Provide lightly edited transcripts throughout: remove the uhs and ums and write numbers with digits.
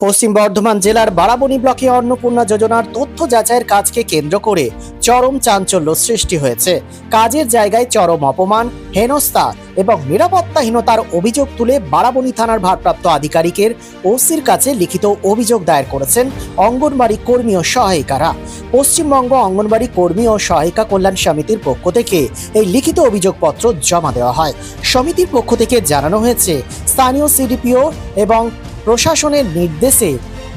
পশ্চিম বর্ধমান জেলার বারাবণী ব্লকে অন্নপূর্ণা যোজনার তথ্য যাচাইয়ের কাজকে কেন্দ্র করে চরম চাঞ্চল্য সৃষ্টি হয়েছে। কাজের জায়গায় চরম অপমান, হেনস্থা এবং নিরাপত্তাহীনতার অভিযোগ তুলে বারাবণী থানার ভারপ্রাপ্ত আধিকারিকের ওসির কাছে লিখিত অভিযোগ দায়ের করেছেন অঙ্গনবাড়ি কর্মী ও সহায়িকারা। পশ্চিমবঙ্গ অঙ্গনবাড়ি কর্মী ও সহায়িকা কল্যাণ সমিতির পক্ষ থেকে এই লিখিত অভিযোগপত্র জমা দেওয়া হয়। সমিতির পক্ষ থেকে জানানো হয়েছে, স্থানীয় সিডিপিও এবং প্রশাসনের নির্দেশে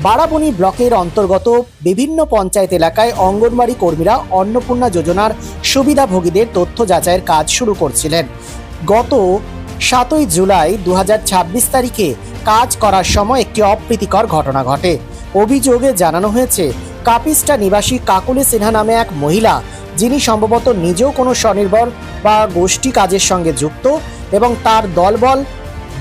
বারাবণী ব্লকের অন্তর্গত বিভিন্ন পঞ্চায়েত এলাকায় অঙ্গনবাড়ি কর্মীরা অন্নপূর্ণা যোজনার সুবিধাভোগীদের তথ্য যাচাইয়ের কাজ শুরু করছিলেন। গত 7 জুলাই 2026 তারিখে কাজ করার সময় একটি অপ্রীতিকর ঘটনা ঘটে। অভিযোগে জানানো হয়েছে, কাপিস্টা নিবাসী কাকুলি সিনহা নামে এক মহিলা, যিনি সম্ভবত নিজেও কোনো স্বনির্ভর বা গোষ্ঠী কাজের সঙ্গে যুক্ত, এবং তার দলবল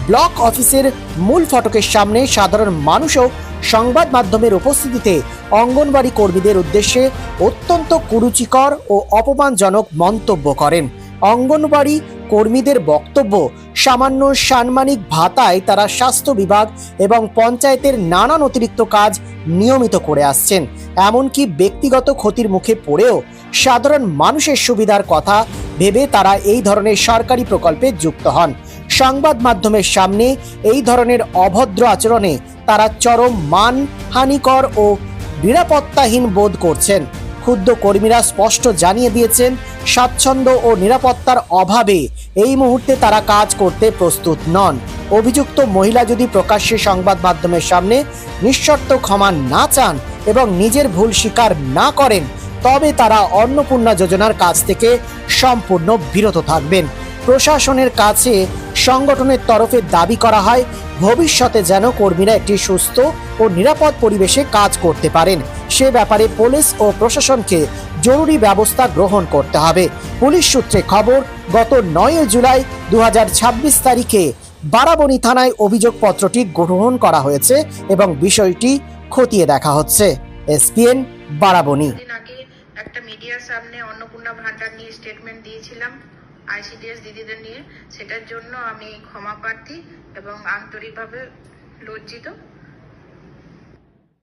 ব্লক অফিসের মূল ফটকের সামনে সাধারণ মানুষও সংবাদ মাধ্যমের উপস্থিতিতে অঙ্গনবাড়ি কর্মীদের উদ্দেশ্যে অত্যন্ত কুরুচিকর ও অপমানজনক মন্তব্য করেন। অঙ্গনবাড়ি কর্মীদের বক্তব্য, সামান্য সাম্মানিক ভাতায় তারা স্বাস্থ্য বিভাগ এবং পঞ্চায়েতের নানান অতিরিক্ত কাজ নিয়মিত করে আসছেন। এমনকি ব্যক্তিগত ক্ষতির মুখে পড়েও সাধারণ মানুষের সুবিধার কথা ভেবে তারা এই ধরনের সরকারি প্রকল্পে যুক্ত হন। সংবাদ মাধ্যমের সামনে এই ধরনের অভদ্র আচরণে তারা চরম মানহানিকর ও নিরাপত্তাহীন বোধ করছেন। ক্ষুব্ধ কর্মীরা স্পষ্ট জানিয়ে দিয়েছেন, স্বাচ্ছন্দ্য ও নিরাপত্তার অভাবে এই মুহূর্তে তারা কাজ করতে প্রস্তুত নন। অভিযুক্ত মহিলা যদি প্রকাশ্যে সংবাদ মাধ্যমের সামনে নিঃশর্ত ক্ষমা না চান এবং নিজের ভুল স্বীকার না করেন, তবে তারা অন্নপূর্ণা যোজনার কাজ থেকে সম্পূর্ণ বিরত থাকবেন। প্রশাসনের কাছে সংগঠনের তরফে দাবি করা হয়, ভবিষ্যতে যেন কর্মীরা একটি সুস্থ ও নিরাপদ পরিবেশে কাজ করতে পারেন, সে ব্যাপারে পুলিশ ও প্রশাসনকে জরুরি ব্যবস্থা গ্রহণ করতে হবে। পুলিশ সূত্রে খবর, গত 9 জুলাই 2026 তারিখে বারাবণী থানায় অভিযোগপত্রটি গ্রহণ করা হয়েছে এবং বিষয়টি খতিয়ে দেখা হচ্ছে। এসপিএন বারাবণী। একটা মিডিয়ার সামনে অন্নপূর্ণা ভান্ডার নিয়ে স্টেটমেন্ট দিয়েছিলাম আইসিডিএস দিদিদের নিয়ে, সেটার জন্য আমি ক্ষমা প্রার্থী এবং আন্তরিকভাবে লজ্জিত।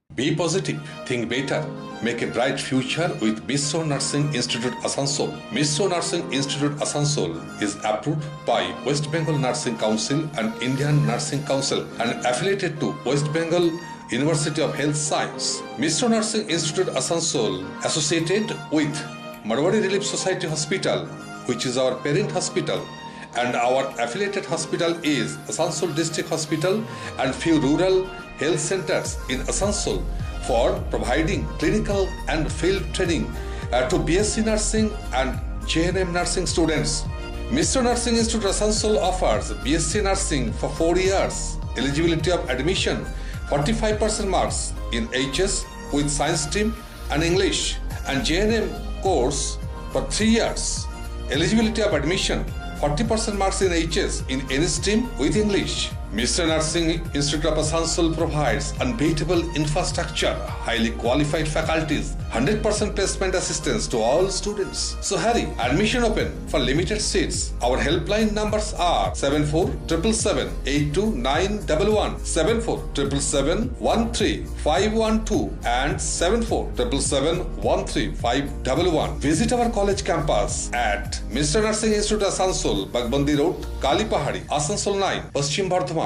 Be positive, think better, make a bright future with Missio Nursing Institute Asansol. Missio Nursing Institute Asansol is approved by West Bengal Nursing Council and Indian Nursing Council and affiliated to West Bengal University of Health Science. Missio Nursing Institute Asansol associated with Marwari Relief Society Hospital, which is our parent hospital, and our affiliated hospital is Asansol District Hospital and few rural health centers in Asansol for providing clinical and field training to BSc Nursing and JNM Nursing students. Missio Nursing Institute Asansol offers BSc Nursing for 4 years. Eligibility of admission 45% marks in HS with science stream and English, and JNM course for 3 years. Eligibility of admission 40% marks in HS in any stream with English. Missio Nursing Institute of Asansol provides unbeatable infrastructure, highly qualified faculties, 100% placement assistance to all students. So hurry, admission open for limited seats. Our helpline numbers are 7477782911, 7477713512 and 7477135111. Visit our college campus at Missio Nursing Institute Asansol, Bagbandi Road, Kalipahari, Asansol 9, Paschim Bardhaman.